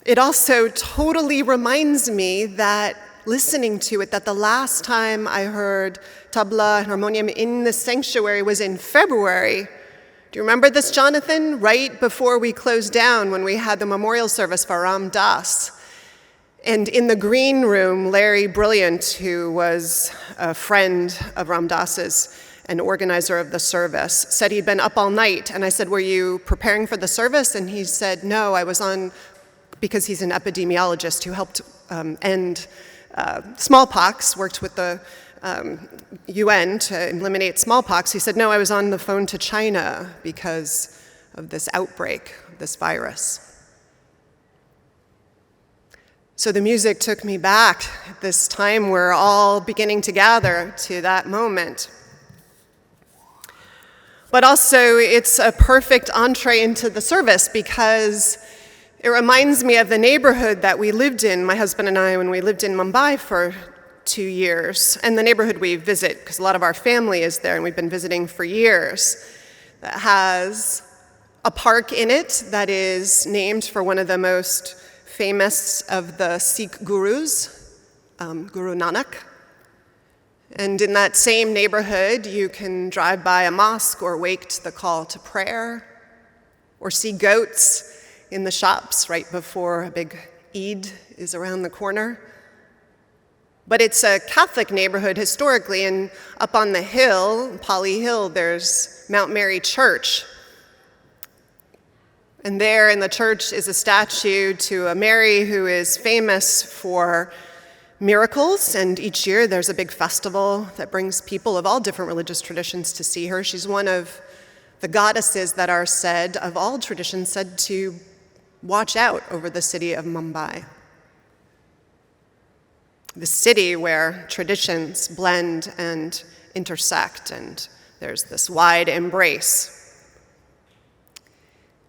it also totally reminds me that listening to it, that the last time I heard tabla and harmonium in the sanctuary was in February. Do you remember this, Jonathan? Right before we closed down when we had the memorial service for Ram Das. And in the green room, Larry Brilliant, who was a friend of Ram Dass's and organizer of the service, said he'd been up all night. And I said, were you preparing for the service? And he said, no, I was on, because he's an epidemiologist who helped end smallpox, worked with the UN to eliminate smallpox. He said, no, I was on the phone to China because of this outbreak, this virus. So the music took me back at this time we're all beginning to gather to that moment. But also it's a perfect entree into the service because it reminds me of the neighborhood that we lived in, my husband and I, when we lived in Mumbai for 2 years, and the neighborhood we visit, because a lot of our family is there and we've been visiting for years, that has a park in it that is named for one of the most famous of the Sikh gurus, Guru Nanak. And in that same neighborhood, you can drive by a mosque or wake to the call to prayer, or see goats in the shops right before a big Eid is around the corner. But it's a Catholic neighborhood historically, and up on the hill, Pali Hill, there's Mount Mary Church. And there in the church is a statue to a Mary who is famous for miracles, and each year there's a big festival that brings people of all different religious traditions to see her. She's one of the goddesses that are said, of all traditions, said to watch out over the city of Mumbai. The city where traditions blend and intersect, and there's this wide embrace.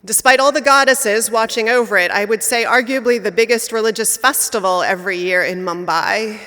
Despite all the goddesses watching over it, I would say arguably the biggest religious festival every year in Mumbai,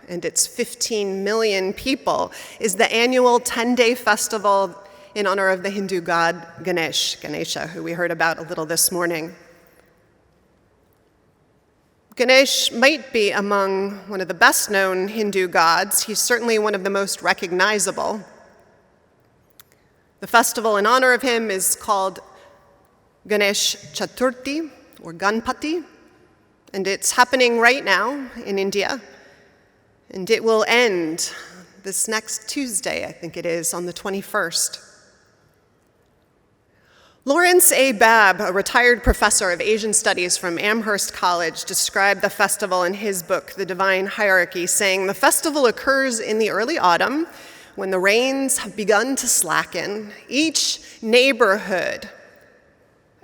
and it's 15 million people, is the annual 10-day festival in honor of the Hindu god Ganesha, who we heard about a little this morning. Ganesh might be among one of the best-known Hindu gods. He's certainly one of the most recognizable. The festival in honor of him is called Ganesh Chaturthi, or Ganpati, and it's happening right now in India, and it will end this next Tuesday, I think it is, on the 21st. Lawrence A. Babb, a retired professor of Asian studies from Amherst College, described the festival in his book, The Divine Hierarchy, saying, "The festival occurs in the early autumn when the rains have begun to slacken. Each neighborhood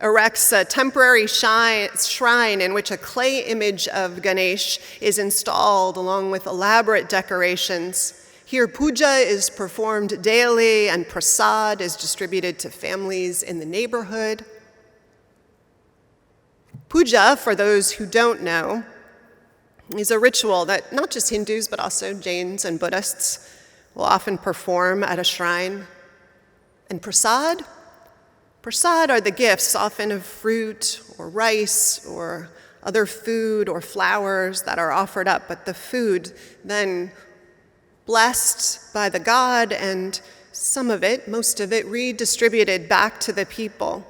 erects a temporary shrine in which a clay image of Ganesh is installed along with elaborate decorations. Here, puja is performed daily and prasad is distributed to families in the neighborhood." Puja, for those who don't know, is a ritual that not just Hindus but also Jains and Buddhists will often perform at a shrine. And prasad? Prasad are the gifts, often of fruit or rice or other food or flowers that are offered up, but the food then blessed by the god and some of it, most of it, redistributed back to the people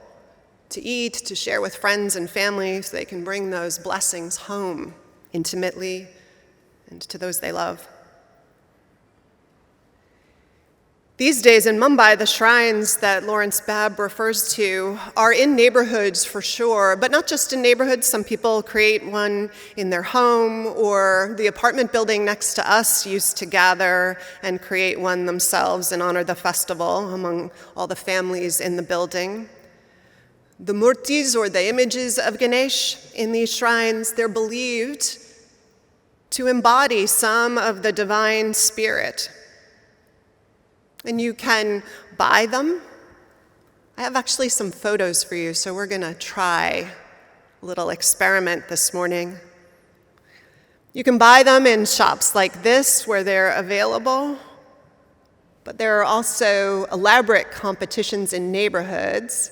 to eat, to share with friends and family so they can bring those blessings home intimately and to those they love. These days in Mumbai, the shrines that Lawrence Babb refers to are in neighborhoods for sure, but not just in neighborhoods. Some people create one in their home, or the apartment building next to us used to gather and create one themselves and honor the festival among all the families in the building. The murtis, or the images of Ganesh in these shrines, they're believed to embody some of the divine spirit. And you can buy them. I have actually some photos for you, so we're going to try a little experiment this morning. You can buy them in shops like this where they're available, but there are also elaborate competitions in neighborhoods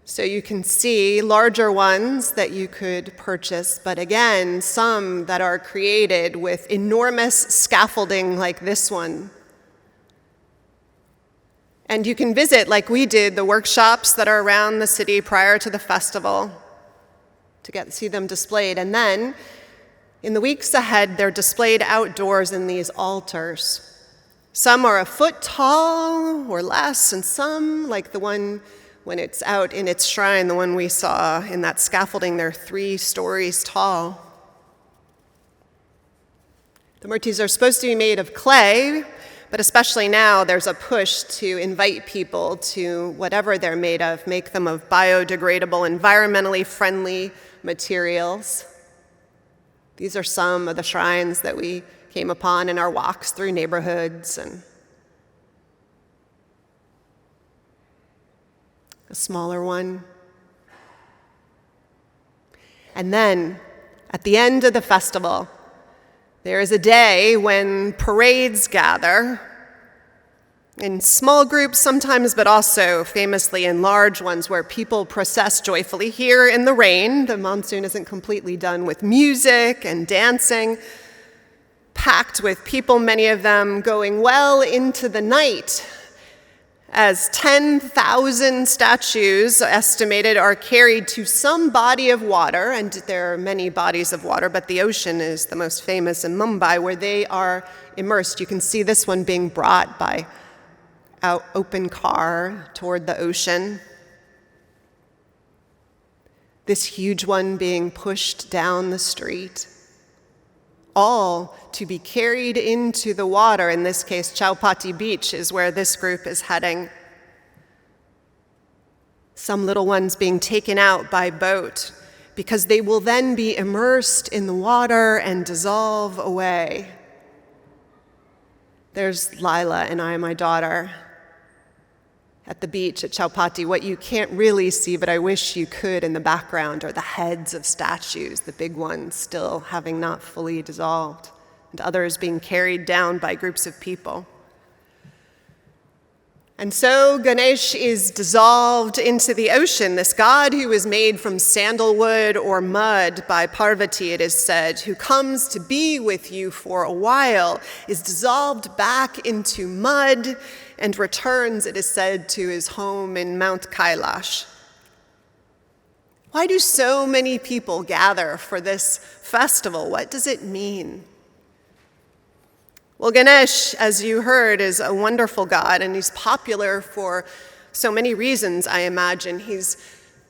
So you can see larger ones that you could purchase, but again, some that are created with enormous scaffolding like this one. And you can visit, like we did, the workshops that are around the city prior to the festival to see them displayed. And then, in the weeks ahead, they're displayed outdoors in these altars. Some are a foot tall or less, and some, like the one when it's out in its shrine, the one we saw in that scaffolding, they're 3 stories tall. The murtis are supposed to be made of clay, but especially now there's a push to invite people to whatever they're made of, make them of biodegradable, environmentally friendly materials. These are some of the shrines that we came upon in our walks through neighborhoods, and a smaller one. And then, at the end of the festival, there is a day when parades gather, in small groups sometimes, but also famously in large ones where people process joyfully here in the rain. The monsoon isn't completely done, with music and dancing, packed with people, many of them going well into the night, as 10,000 statues, estimated, are carried to some body of water, and there are many bodies of water, but the ocean is the most famous in Mumbai, where they are immersed. You can see this one being brought by an open car toward the ocean. This huge one being pushed down the street, all to be carried into the water. In this case, Chowpatty Beach is where this group is heading. Some little ones being taken out by boat, because they will then be immersed in the water and dissolve away. There's Lila and I, my daughter, at the beach at Chowpatty. What you can't really see, but I wish you could, in the background are the heads of statues, the big ones still having not fully dissolved, and others being carried down by groups of people. And so Ganesh is dissolved into the ocean, this god who was made from sandalwood or mud by Parvati, it is said, who comes to be with you for a while, is dissolved back into mud and returns, it is said, to his home in Mount Kailash. Why do so many people gather for this festival? What does it mean? Well, Ganesh, as you heard, is a wonderful god, and he's popular for so many reasons, I imagine. He's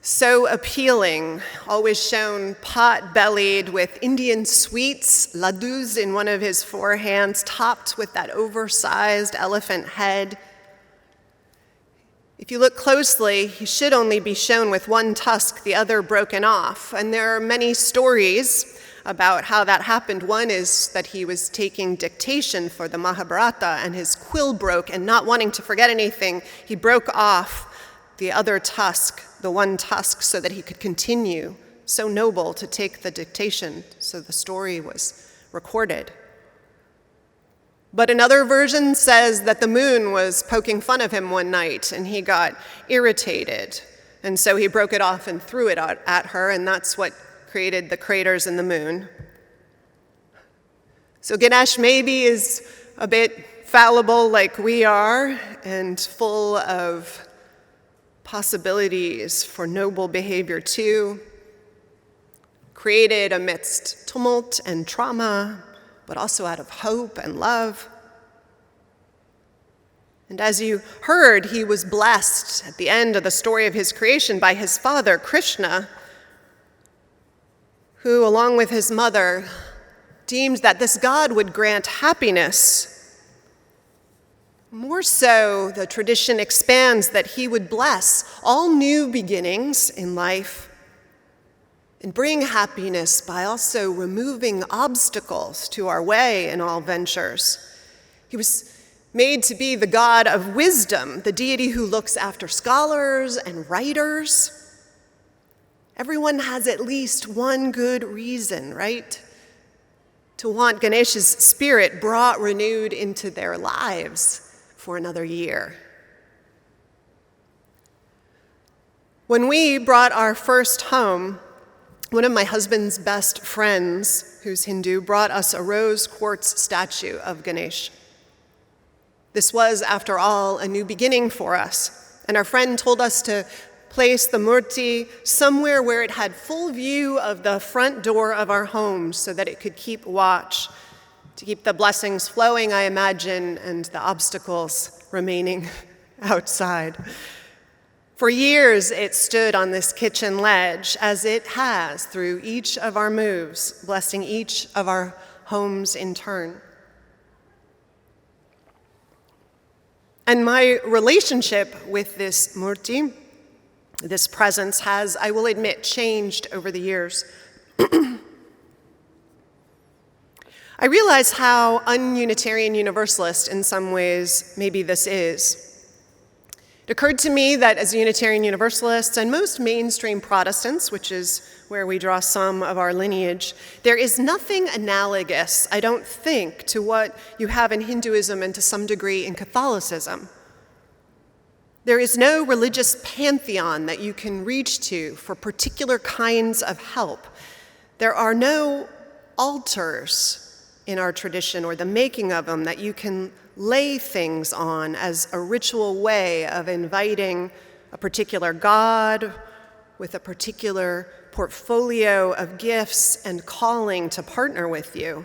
so appealing, always shown pot-bellied with Indian sweets, laddus in one of his 4 hands, topped with that oversized elephant head. If you look closely, he should only be shown with 1 tusk, the other broken off. And there are many stories about how that happened. One is that he was taking dictation for the Mahabharata, and his quill broke, and not wanting to forget anything, he broke off the other tusk, the 1 tusk, so that he could continue. So noble to take the dictation, so the story was recorded. But another version says that the moon was poking fun of him one night, and he got irritated, and so he broke it off and threw it at her, and that's what created the craters in the moon. So Ganesh maybe is a bit fallible like we are, and full of possibilities for noble behavior too, created amidst tumult and trauma, but also out of hope and love. And as you heard, he was blessed at the end of the story of his creation by his father, Krishna, who, along with his mother, deemed that this god would grant happiness. More so, the tradition expands that he would bless all new beginnings in life and bring happiness by also removing obstacles to our way in all ventures. He was made to be the god of wisdom, the deity who looks after scholars and writers. Everyone has at least one good reason, right, to want Ganesh's spirit brought renewed into their lives for another year. When we brought our first home, one of my husband's best friends, who's Hindu, brought us a rose quartz statue of Ganesh. This was, after all, a new beginning for us, and our friend told us to place the murti somewhere where it had full view of the front door of our home so that it could keep watch, to keep the blessings flowing, I imagine, and the obstacles remaining outside. For years, it stood on this kitchen ledge, as it has through each of our moves, blessing each of our homes in turn. And my relationship with this murti, this presence, has, I will admit, changed over the years. I realize how un-Unitarian Universalist in some ways maybe this is. It occurred to me that as Unitarian Universalists and most mainstream Protestants, which is where we draw some of our lineage, there is nothing analogous, I don't think, to what you have in Hinduism and to some degree in Catholicism. There is no religious pantheon that you can reach to for particular kinds of help. There are no altars in our tradition or the making of them that you can lay things on as a ritual way of inviting a particular God with a particular portfolio of gifts and calling to partner with you.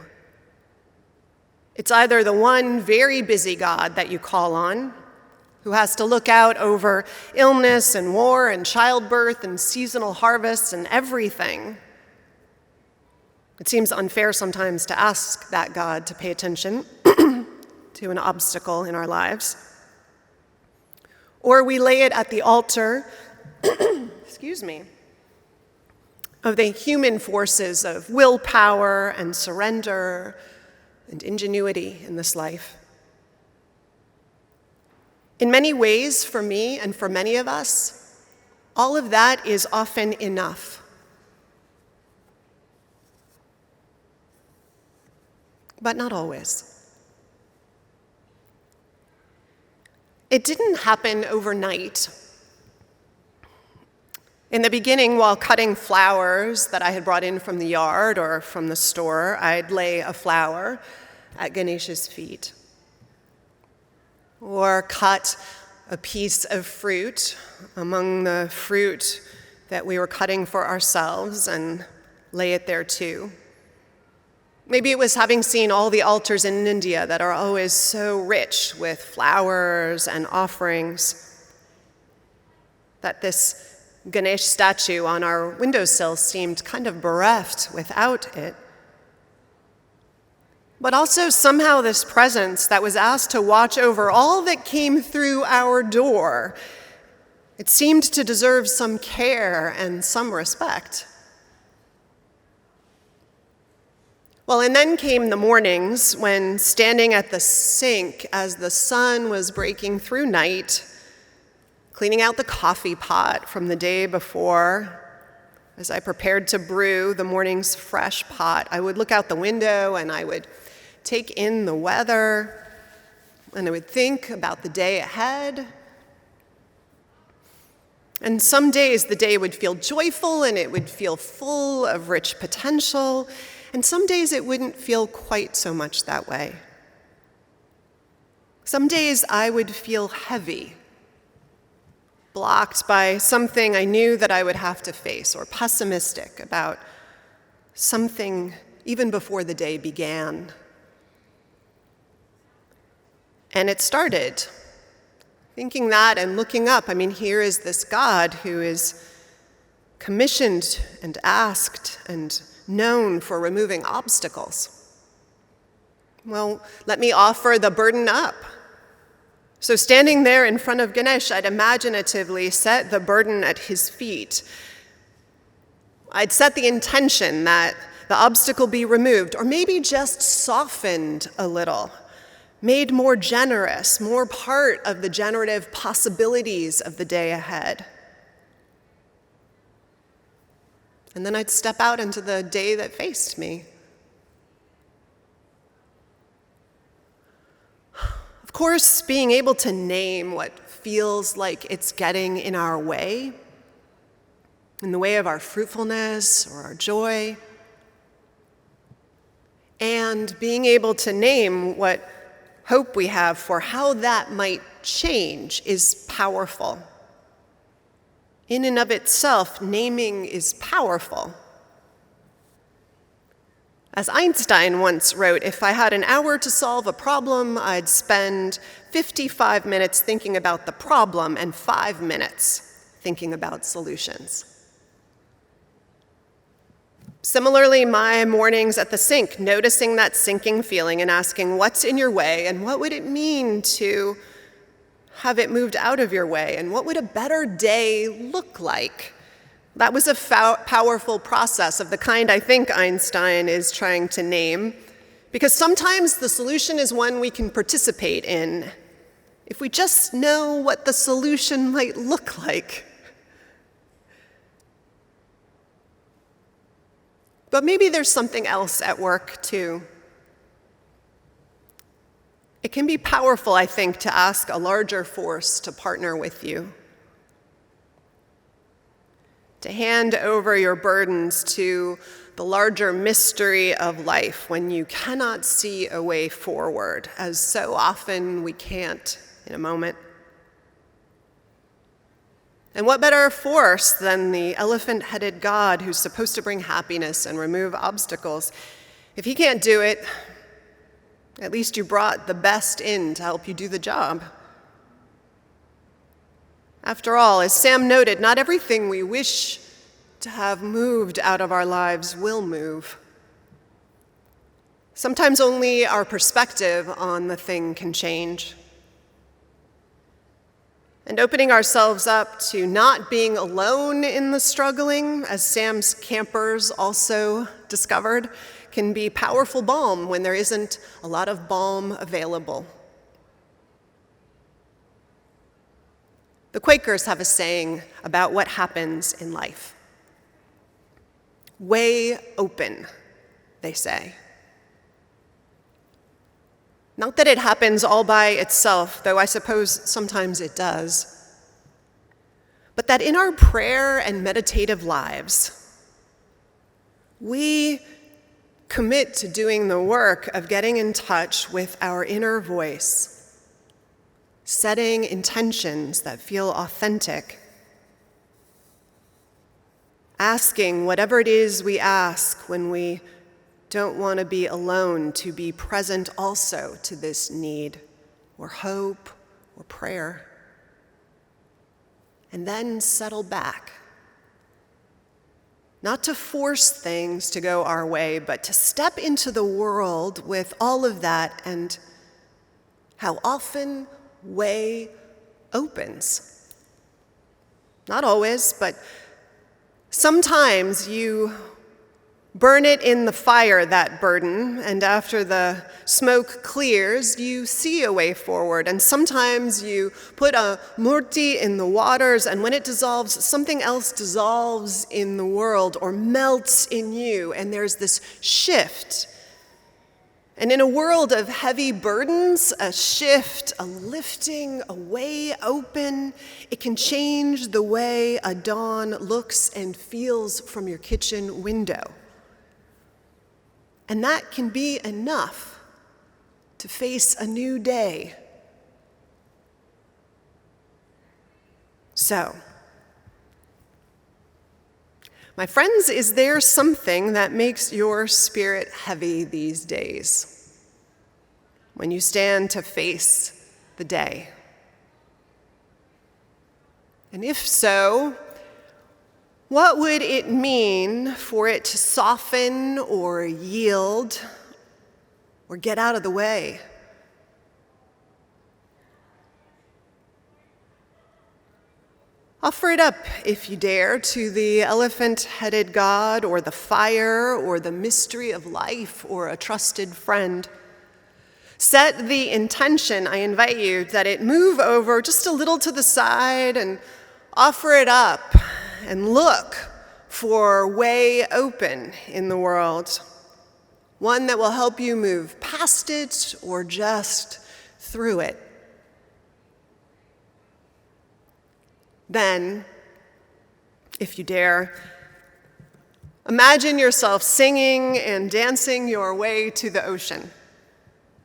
It's either the one very busy God that you call on, who has to look out over illness and war and childbirth and seasonal harvests and everything. It seems unfair sometimes to ask that God to pay attention to an obstacle in our lives. Or we lay it at the altar, of the human forces of willpower and surrender and ingenuity in this life. In many ways, for me and for many of us, all of that is often enough. But not always. It didn't happen overnight. In the beginning, while cutting flowers that I had brought in from the yard or from the store, I'd lay a flower at Ganesh's feet, or cut a piece of fruit among the fruit that we were cutting for ourselves and lay it there too. Maybe it was having seen all the altars in India that are always so rich with flowers and offerings that this Ganesh statue on our windowsill seemed kind of bereft without it. But also somehow this presence that was asked to watch over all that came through our door, it seemed to deserve some care and some respect. Well, and then came the mornings when, standing at the sink as the sun was breaking through night, cleaning out the coffee pot from the day before, as I prepared to brew the morning's fresh pot, I would look out the window and I would take in the weather, and I would think about the day ahead. And some days the day would feel joyful and it would feel full of rich potential, and some days it wouldn't feel quite so much that way. Some days I would feel heavy, blocked by something I knew that I would have to face, or pessimistic about something even before the day began. And it started. Thinking that and looking up, here is this God who is commissioned and asked and known for removing obstacles. Well, let me offer the burden up. So standing there in front of Ganesh, I'd imaginatively set the burden at his feet. I'd set the intention that the obstacle be removed, or maybe just softened a little, made more generous, more part of the generative possibilities of the day ahead. And then I'd step out into the day that faced me. Of course, being able to name what feels like it's getting in our way in the way of our fruitfulness or our joy. And being able to name what hope we have for how that might change is powerful. In and of itself, naming is powerful. As Einstein once wrote, if I had an hour to solve a problem, I'd spend 55 minutes thinking about the problem and 5 minutes thinking about solutions. Similarly, my mornings at the sink, noticing that sinking feeling and asking, what's in your way and what would it mean to have it moved out of your way, and what would a better day look like? That was a powerful process of the kind I think Einstein is trying to name, because sometimes the solution is one we can participate in if we just know what the solution might look like. But maybe there's something else at work too. It can be powerful, I think, to ask a larger force to partner with you, to hand over your burdens to the larger mystery of life when you cannot see a way forward, as so often we can't in a moment. And what better force than the elephant-headed God who's supposed to bring happiness and remove obstacles? If he can't do it, at least you brought the best in to help you do the job. After all, as Sam noted, not everything we wish to have moved out of our lives will move. Sometimes only our perspective on the thing can change. And opening ourselves up to not being alone in the struggling, as Sam's campers also discovered, can be powerful balm when there isn't a lot of balm available. The Quakers have a saying about what happens in life. Way open, they say. Not that it happens all by itself, though I suppose sometimes it does, but that in our prayer and meditative lives, we commit to doing the work of getting in touch with our inner voice, setting intentions that feel authentic, asking whatever it is we ask when we don't want to be alone, to be present also to this need or hope or prayer, and then settle back. Not to force things to go our way, but to step into the world with all of that, and how often way opens. Not always, but sometimes you burn it in the fire, that burden, and after the smoke clears, you see a way forward. And sometimes you put a murti in the waters, and when it dissolves, something else dissolves in the world or melts in you, and there's this shift. And in a world of heavy burdens, a shift, a lifting, a way open, it can change the way a dawn looks and feels from your kitchen window. And that can be enough to face a new day. So, my friends, is there something that makes your spirit heavy these days when you stand to face the day? And if so, what would it mean for it to soften or yield or get out of the way? Offer it up, if you dare, to the elephant-headed God or the fire or the mystery of life or a trusted friend. Set the intention, I invite you, that it move over just a little to the side, and offer it up and look for way open in the world, one that will help you move past it or just through it. Then, if you dare. Imagine yourself singing and dancing your way to the ocean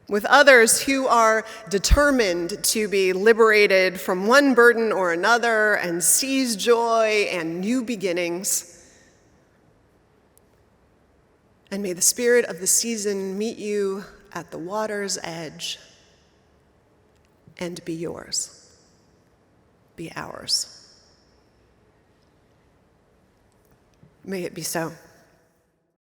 with others who are determined to be liberated from one burden or another and seize joy and new beginnings. And may the spirit of the season meet you at the water's edge and be yours, be ours. May it be so.